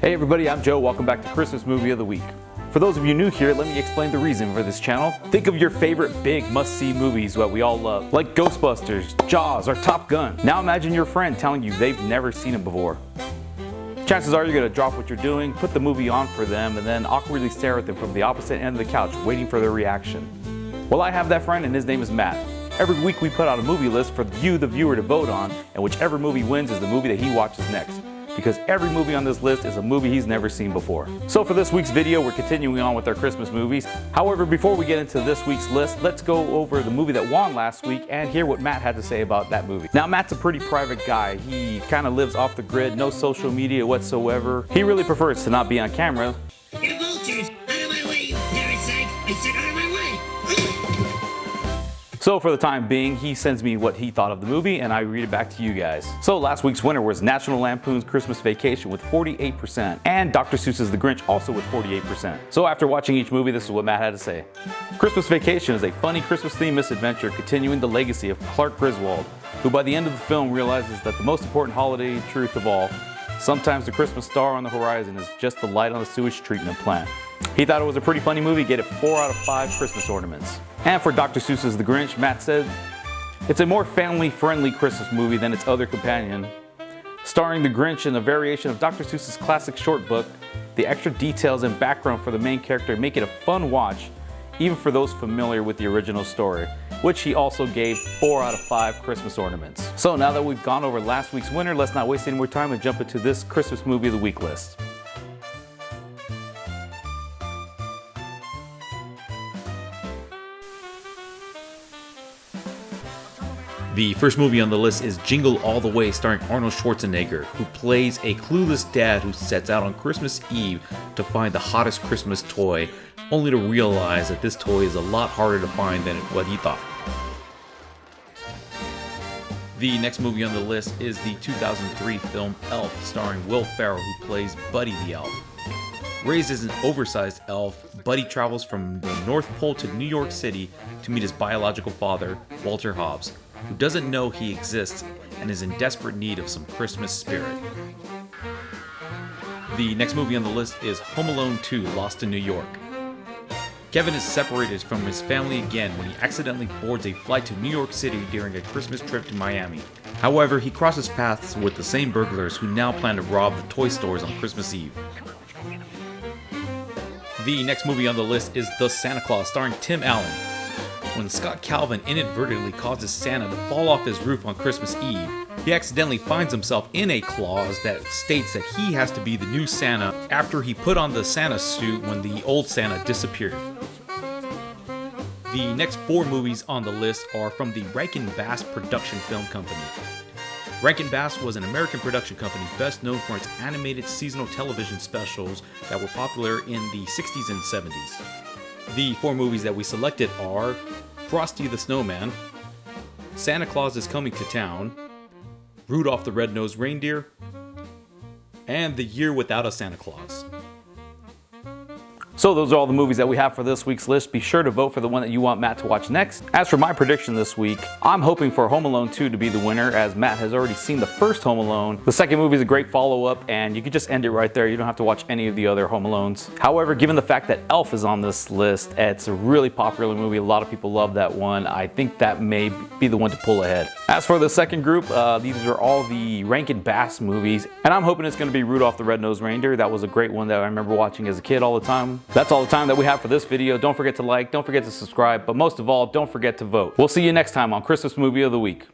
Hey everybody, I'm Joe. Welcome back to Christmas Movie of the Week. For those of you new here, let me explain the reason for this channel. Think of your favorite big must-see movies that we all love, like Ghostbusters, Jaws, or Top Gun. Now imagine your friend telling you they've never seen it before. Chances are you're going to drop what you're doing, put the movie on for them, and then awkwardly stare at them from the opposite end of the couch, waiting for their reaction. Well, I have that friend, and his name is Matt. Every week we put out a movie list for you, the viewer, to vote on, and whichever movie wins is the movie that he watches next. Because every movie on this list is a movie he's never seen before. So for this week's video, we're continuing on with our Christmas movies. However, before we get into this week's list, let's go over the movie that won last week and hear what Matt had to say about that movie. Now, Matt's a pretty private guy. He kind of lives off the grid, no social media whatsoever. He really prefers to not be on camera. The vultures! Out of my way, you parasite! I said out of my way! So for the time being, he sends me what he thought of the movie and I read it back to you guys. So last week's winner was National Lampoon's Christmas Vacation with 48%, and Dr. Seuss's The Grinch also with 48%. So after watching each movie, this is what Matt had to say. Christmas Vacation is a funny Christmas-themed misadventure continuing the legacy of Clark Griswold, who by the end of the film realizes that the most important holiday truth of all, sometimes the Christmas star on the horizon is just the light on the sewage treatment plant. He thought it was a pretty funny movie, gave it 4 out of 5 Christmas ornaments. And for Dr. Seuss's The Grinch, Matt said, it's a more family-friendly Christmas movie than its other companion. Starring the Grinch in a variation of Dr. Seuss's classic short book, the extra details and background for the main character make it a fun watch, even for those familiar with the original story, which he also gave 4 out of 5 Christmas ornaments. So now that we've gone over last week's winner, let's not waste any more time and jump into this Christmas Movie of the Week list. The first movie on the list is Jingle All the Way, starring Arnold Schwarzenegger, who plays a clueless dad who sets out on Christmas Eve to find the hottest Christmas toy, only to realize that this toy is a lot harder to find than what he thought. The next movie on the list is the 2003 film Elf, starring Will Ferrell, who plays Buddy the Elf. Raised as an oversized elf, Buddy travels from the North Pole to New York City to meet his biological father, Walter Hobbs, who doesn't know he exists and is in desperate need of some Christmas spirit. The next movie on the list is Home Alone 2: Lost in New York. Kevin is separated from his family again when he accidentally boards a flight to New York City during a Christmas trip to Miami. However, he crosses paths with the same burglars who now plan to rob the toy stores on Christmas Eve. The next movie on the list is The Santa Claus, starring Tim Allen. When Scott Calvin inadvertently causes Santa to fall off his roof on Christmas Eve, he accidentally finds himself in a clause that states that he has to be the new Santa after he put on the Santa suit when the old Santa disappeared. The next 4 movies on the list are from the Rankin Bass Production Film Company. Rankin Bass was an American production company best known for its animated seasonal television specials that were popular in the 60s and 70s. The 4 movies that we selected are Frosty the Snowman, Santa Claus is Coming to Town, Rudolph the Red-Nosed Reindeer, and The Year Without a Santa Claus. So those are all the movies that we have for this week's list. Be sure to vote for the one that you want Matt to watch next. As for my prediction this week, I'm hoping for Home Alone 2 to be the winner, as Matt has already seen the first Home Alone. The second movie is a great follow-up, and you can just end it right there. You don't have to watch any of the other Home Alones. However, given the fact that Elf is on this list, it's a really popular movie. A lot of people love that one. I think that may be the one to pull ahead. As for the second group, these are all the Rankin Bass movies, and I'm hoping it's going to be Rudolph the Red-Nosed Reindeer. That was a great one that I remember watching as a kid all the time. That's all the time that we have for this video. Don't forget to like, don't forget to subscribe, but most of all, don't forget to vote. We'll see you next time on Christmas Movie of the Week.